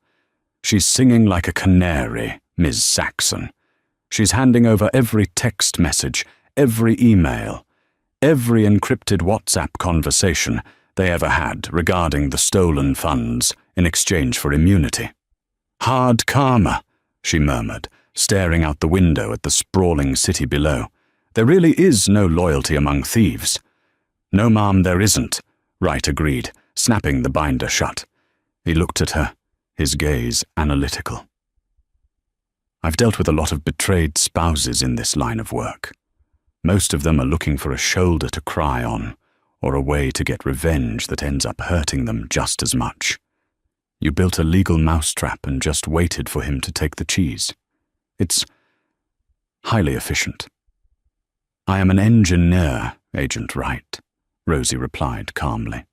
She's singing like a canary, Ms. Saxon. She's handing over every text message, every email, every encrypted WhatsApp conversation they ever had regarding the stolen funds in exchange for immunity. "Hard karma," she murmured, staring out the window at the sprawling city below. "There really is no loyalty among thieves." "No, ma'am, there isn't," Wright agreed, snapping the binder shut. He looked at her, his gaze analytical. "I've dealt with a lot of betrayed spouses in this line of work. Most of them are looking for a shoulder to cry on, or a way to get revenge that ends up hurting them just as much. You built a legal mousetrap and just waited for him to take the cheese. It's highly efficient." "I am an engineer, Agent Wright," Rosie replied calmly.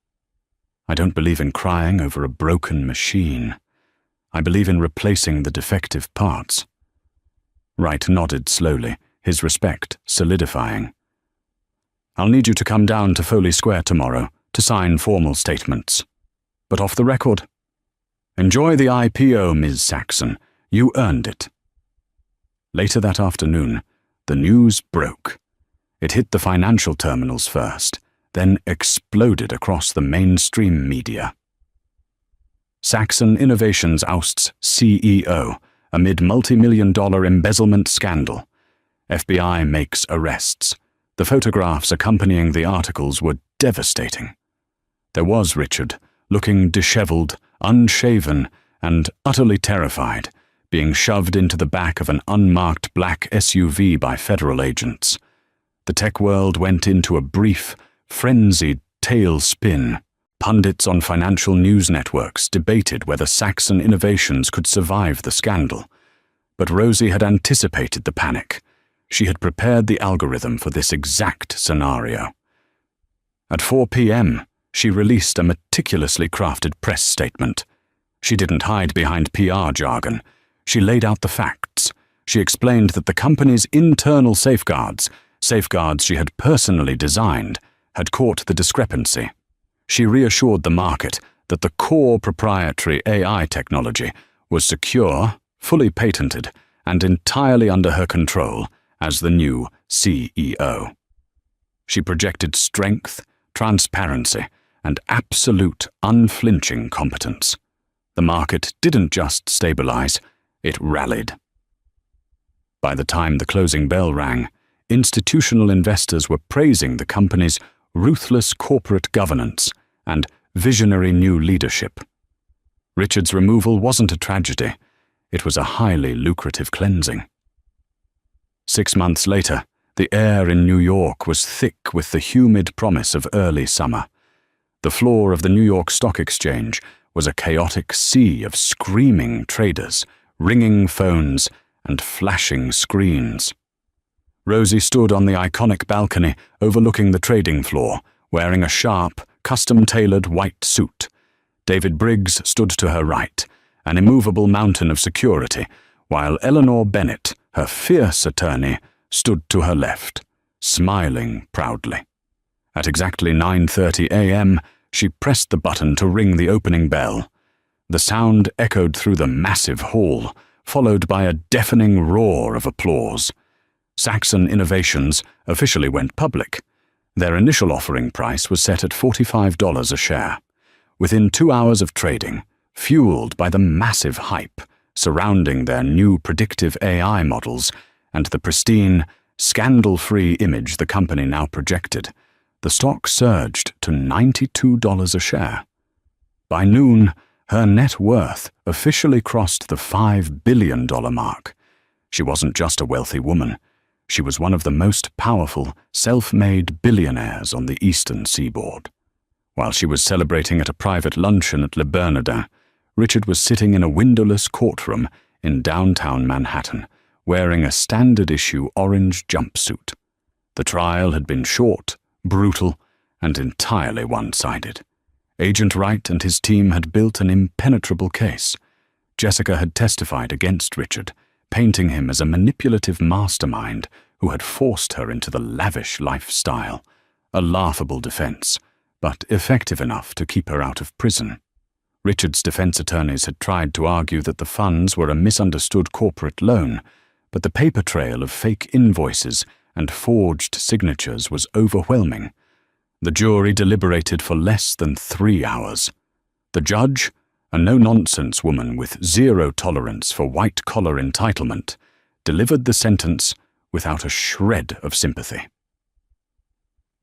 "I don't believe in crying over a broken machine. I believe in replacing the defective parts." Wright nodded slowly, his respect solidifying. "I'll need you to come down to Foley Square tomorrow to sign formal statements. But off the record. Enjoy the IPO, Ms. Saxon. You earned it." Later that afternoon, the news broke. It hit the financial terminals first, then exploded across the mainstream media. Saxon Innovations ousts CEO amid multi-million-dollar embezzlement scandal. FBI makes arrests. The photographs accompanying the articles were devastating. There was Richard, looking disheveled, unshaven, and utterly terrified, being shoved into the back of an unmarked black SUV by federal agents. The tech world went into a brief, frenzied tailspin. Pundits on financial news networks debated whether Saxon Innovations could survive the scandal. But Rosie had anticipated the panic. She had prepared the algorithm for this exact scenario. At 4 p.m., she released a meticulously crafted press statement. She didn't hide behind PR jargon. She laid out the facts. She explained that the company's internal safeguards she had personally designed, had caught the discrepancy. She reassured the market that the core proprietary AI technology was secure, fully patented, and entirely under her control as the new CEO. She projected strength, transparency, and absolute unflinching competence. The market didn't just stabilize, it rallied. By the time the closing bell rang, institutional investors were praising the company's ruthless corporate governance and visionary new leadership. Richard's removal wasn't a tragedy. It was a highly lucrative cleansing. 6 months later, the air in New York was thick with the humid promise of early summer. The floor of the New York Stock Exchange was a chaotic sea of screaming traders, ringing phones, and flashing screens. Rosie stood on the iconic balcony overlooking the trading floor, wearing a sharp, custom-tailored white suit. David Briggs stood to her right, an immovable mountain of security, while Eleanor Bennett, her fierce attorney, stood to her left, smiling proudly. At exactly 9:30 a.m., She pressed the button to ring the opening bell. The sound echoed through the massive hall, followed by a deafening roar of applause. Saxon Innovations officially went public. Their initial offering price was set at $45 a share. Within 2 hours of trading, fueled by the massive hype surrounding their new predictive AI models and the pristine, scandal-free image the company now projected, the stock surged to $92 a share. By noon, her net worth officially crossed the $5 billion mark. She wasn't just a wealthy woman. She was one of the most powerful, self-made billionaires on the eastern seaboard. While she was celebrating at a private luncheon at Le Bernardin, Richard was sitting in a windowless courtroom in downtown Manhattan, wearing a standard-issue orange jumpsuit. The trial had been short, brutal, and entirely one-sided. Agent Wright and his team had built an impenetrable case. Jessica had testified against Richard, painting him as a manipulative mastermind who had forced her into the lavish lifestyle, a laughable defense, but effective enough to keep her out of prison. Richard's defense attorneys had tried to argue that the funds were a misunderstood corporate loan, but the paper trail of fake invoices and forged signatures was overwhelming. The jury deliberated for less than 3 hours. The judge, a no-nonsense woman with zero tolerance for white-collar entitlement, delivered the sentence without a shred of sympathy.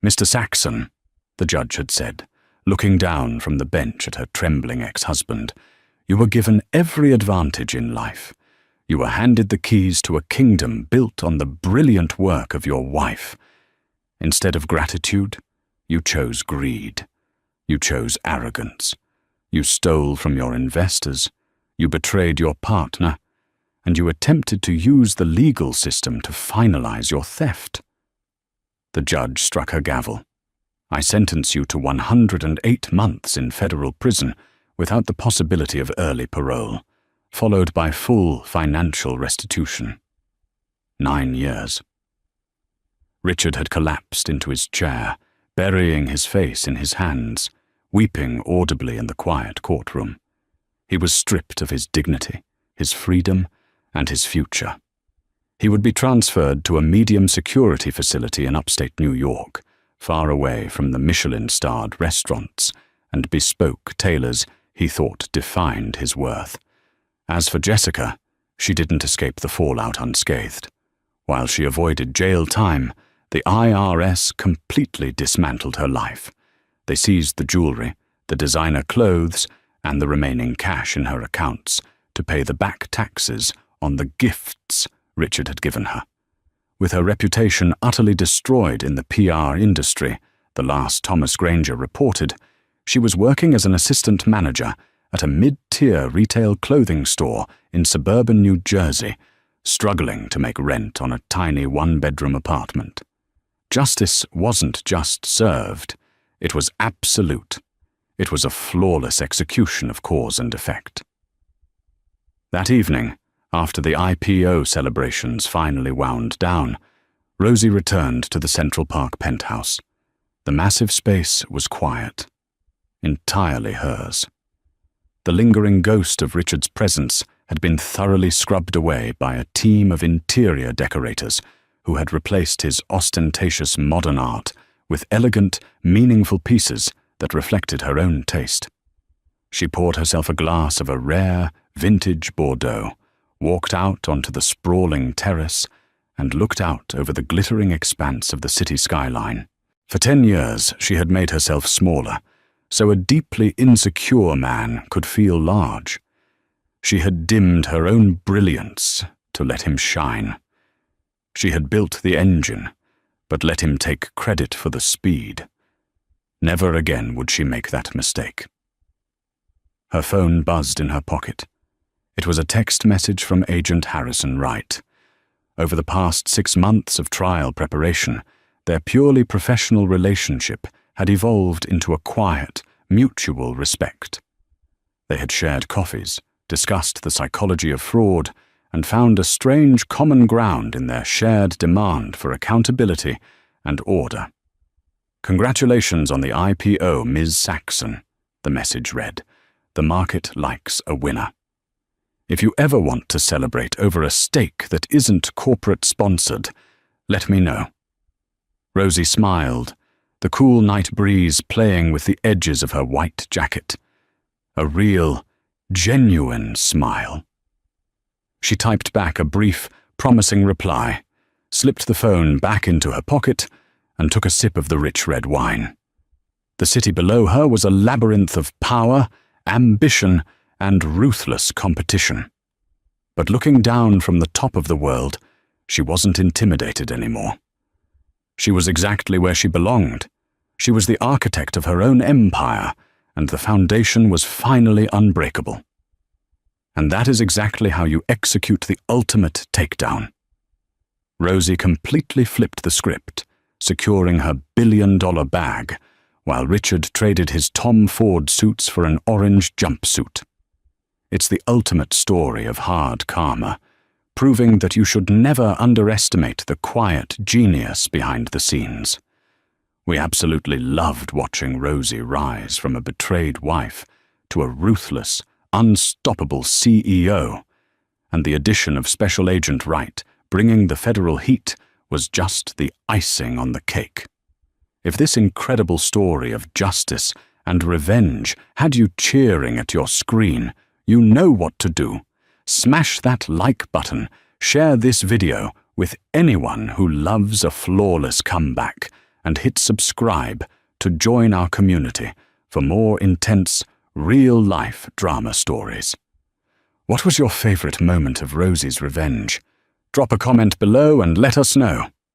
"Mr. Saxon," the judge had said, looking down from the bench at her trembling ex-husband, "you were given every advantage in life. You were handed the keys to a kingdom built on the brilliant work of your wife. Instead of gratitude, you chose greed. You chose arrogance. You stole from your investors. You betrayed your partner. And you attempted to use the legal system to finalize your theft." The judge struck her gavel. "I sentence you to 108 months in federal prison without the possibility of early parole, followed by full financial restitution." 9 years. Richard had collapsed into his chair, burying his face in his hands, weeping audibly in the quiet courtroom. He was stripped of his dignity, his freedom, and his future. He would be transferred to a medium-security facility in upstate New York, far away from the Michelin-starred restaurants and bespoke tailors he thought defined his worth. As for Jessica, she didn't escape the fallout unscathed. While she avoided jail time, the IRS completely dismantled her life. They seized the jewelry, the designer clothes, and the remaining cash in her accounts to pay the back taxes on the gifts Richard had given her. With her reputation utterly destroyed in the PR industry, the last Thomas Granger reported, she was working as an assistant manager at a mid-tier retail clothing store in suburban New Jersey, struggling to make rent on a tiny one-bedroom apartment. Justice wasn't just served, it was absolute. It was a flawless execution of cause and effect. That evening, after the IPO celebrations finally wound down, Rosie returned to the Central Park penthouse. The massive space was quiet, entirely hers. The lingering ghost of Richard's presence had been thoroughly scrubbed away by a team of interior decorators who had replaced his ostentatious modern art with elegant, meaningful pieces that reflected her own taste. She poured herself a glass of a rare, vintage Bordeaux, walked out onto the sprawling terrace, and looked out over the glittering expanse of the city skyline. For 10 years, she had made herself smaller, so a deeply insecure man could feel large. She had dimmed her own brilliance to let him shine. She had built the engine, but let him take credit for the speed. Never again would she make that mistake. Her phone buzzed in her pocket. It was a text message from Agent Harrison Wright. Over the past 6 months of trial preparation, their purely professional relationship had evolved into a quiet, mutual respect. They had shared coffees, discussed the psychology of fraud, and found a strange common ground in their shared demand for accountability and order. "Congratulations on the IPO, Ms. Saxon," the message read. "The market likes a winner. If you ever want to celebrate over a steak that isn't corporate-sponsored, let me know." Rosie smiled, the cool night breeze playing with the edges of her white jacket. A real, genuine smile. She typed back a brief, promising reply, slipped the phone back into her pocket, and took a sip of the rich red wine. The city below her was a labyrinth of power, ambition, and ruthless competition. But looking down from the top of the world, she wasn't intimidated anymore. She was exactly where she belonged. She was the architect of her own empire, and the foundation was finally unbreakable. And that is exactly how you execute the ultimate takedown. Rosie completely flipped the script, securing her billion-dollar bag, while Richard traded his Tom Ford suits for an orange jumpsuit. It's the ultimate story of hard karma, proving that you should never underestimate the quiet genius behind the scenes. We absolutely loved watching Rosie rise from a betrayed wife to a ruthless, unstoppable CEO, and the addition of Special Agent Wright bringing the federal heat was just the icing on the cake. If this incredible story of justice and revenge had you cheering at your screen, you know what to do. Smash that like button, share this video with anyone who loves a flawless comeback, and hit subscribe to join our community for more intense, real-life drama stories. What was your favorite moment of Rosie's revenge? Drop a comment below and let us know.